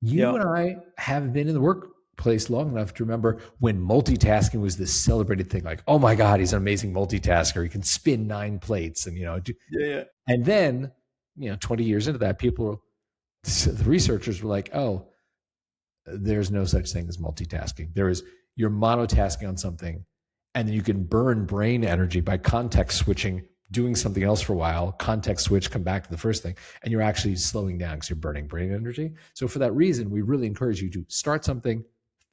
You Yeah. and I have been in the workplace long enough to remember when multitasking was this celebrated thing. Like, oh my God, he's an amazing multitasker. He can spin 9 plates, and Yeah. Yeah. and then 20 years into that, the researchers were like, oh, there's no such thing as multitasking. You're monotasking on something, and then you can burn brain energy by context switching, doing something else for a while, context switch, come back to the first thing, and you're actually slowing down because you're burning brain energy. So for that reason, we really encourage you to start something,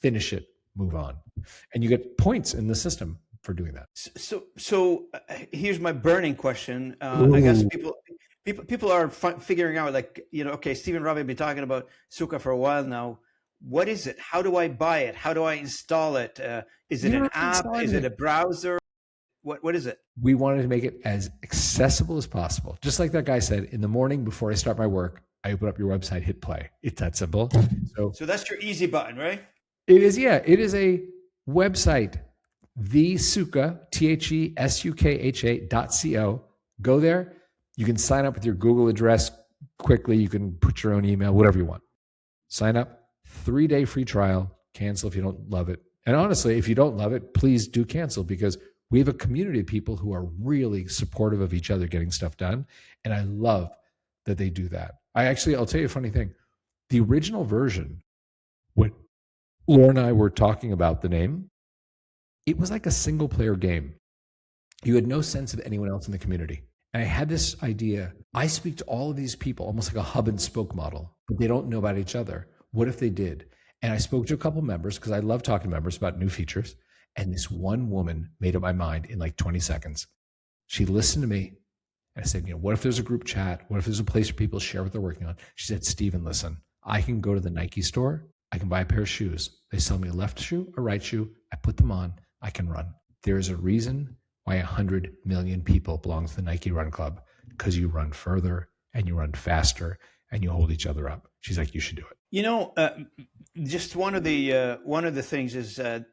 finish it, move on, and you get points in the system for doing that. So here's my burning question. I guess Ooh. people are figuring out, like, okay, Stephen Robbie been talking about Suka for a while now. What is it? How do I buy it? How do I install it? Is You it don't an have to app? install Is it anything. a browser? What is it? We wanted to make it as accessible as possible. Just like that guy said, in the morning before I start my work, I open up your website, hit play. It's that simple. So So that's your easy button, right? it is, yeah, it is a website, thesuka, THESUKHA.co. Go there. You can sign up with your Google address quickly. You can put your own email, whatever you want. Sign up, 3-day free trial, cancel if you don't love it. And honestly, if you don't love it, please do cancel, because we have a community of people who are really supportive of each other getting stuff done. And I love that they do that. I'll tell you a funny thing. The original version, when Laura and I were talking about the name, it was like a single player game. You had no sense of anyone else in the community. And I had this idea. I speak to all of these people, almost like a hub and spoke model, but they don't know about each other. What if they did? And I spoke to a couple members, because I love talking to members about new features. And this one woman made up my mind in like 20 seconds. She listened to me. And I said, what if there's a group chat? What if there's a place where people share what they're working on? She said, Stephen, listen, I can go to the Nike store. I can buy a pair of shoes. They sell me a left shoe, a right shoe. I put them on. I can run. There is a reason why 100 million people belong to the Nike Run Club, because you run further and you run faster and you hold each other up. She's like, you should do it. Just one of the things is that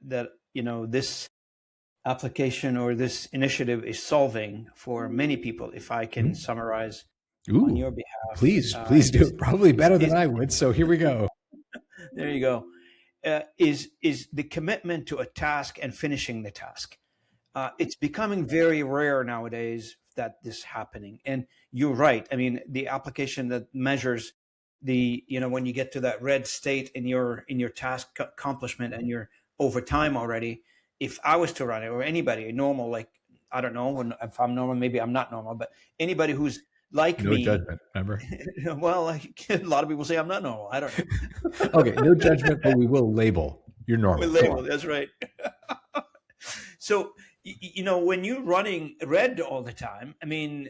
this application or this initiative is solving for many people. If I can summarize on your Ooh, behalf, please do. Probably better than I would. So here we go. there you go. Is the commitment to a task and finishing the task. It's becoming very rare nowadays that this happening. And you're right. I mean, the application that measures when you get to that red state in your task accomplishment and you're over time already. If I was to run it, or anybody normal, like, I don't know, if I'm normal, maybe I'm not normal, but anybody who's like No me, judgment, remember? well, a lot of people say I'm not normal. I don't know. Okay, no judgment, but we will label. You're We normal. label, that's right. So, when you're running red all the time, I mean,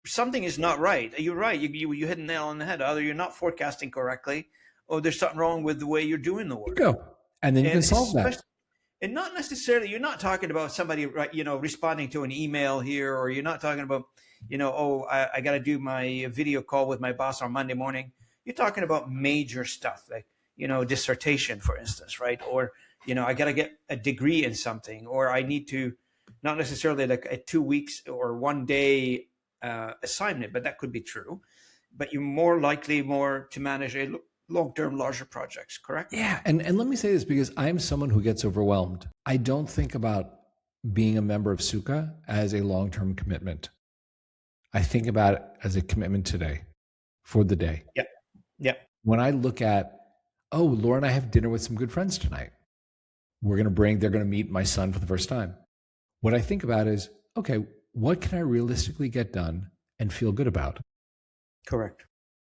something is not right. You're right. You hit a nail on the head. Either you're not forecasting correctly, or there's something wrong with the way you're doing the You work. go. And then you can And solve that. and not necessarily, you're not talking about somebody, right, responding to an email here, or you're not talking about, oh, I got to do my video call with my boss on Monday morning. You're talking about major stuff, like, dissertation, for instance, right? Or, I got to get a degree in something, or I need to, not necessarily like a 2 weeks or one day assignment, but that could be true. But you're more likely to manage a long-term, larger projects, correct? Yeah. And let me say this, because I'm someone who gets overwhelmed. I don't think about being a member of Suka as a long-term commitment. I think about it as a commitment today, for the day. Yeah. Yeah. When I look at, oh, Laura and I have dinner with some good friends tonight. They're going to meet my son for the first time. What I think about is, okay, what can I realistically get done and feel good about? Correct.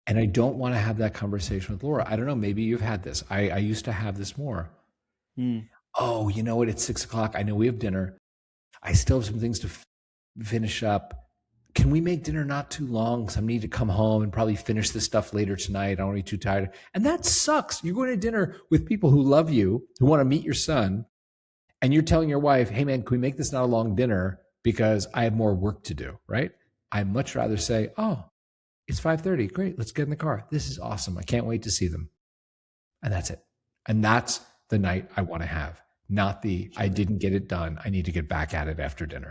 And I don't want to have that conversation with Laura. I don't know, maybe you've had this. I used to have this more. Oh, you know what? It's 6:00. I know we have dinner. I still have some things to finish up. Can we make dinner not too long? Because I need to come home and probably finish this stuff later tonight. I don't want to be too tired. And that sucks. You're going to dinner with people who love you, who want to meet your son. And you're telling your wife, hey man, can we make this not a long dinner because I have more work to do, right? I'd much rather say, oh, it's 5:30. Great. Let's get in the car. This is awesome. I can't wait to see them. And that's it. And that's the night I want to have, not the I didn't get it done. I need to get back at it after dinner.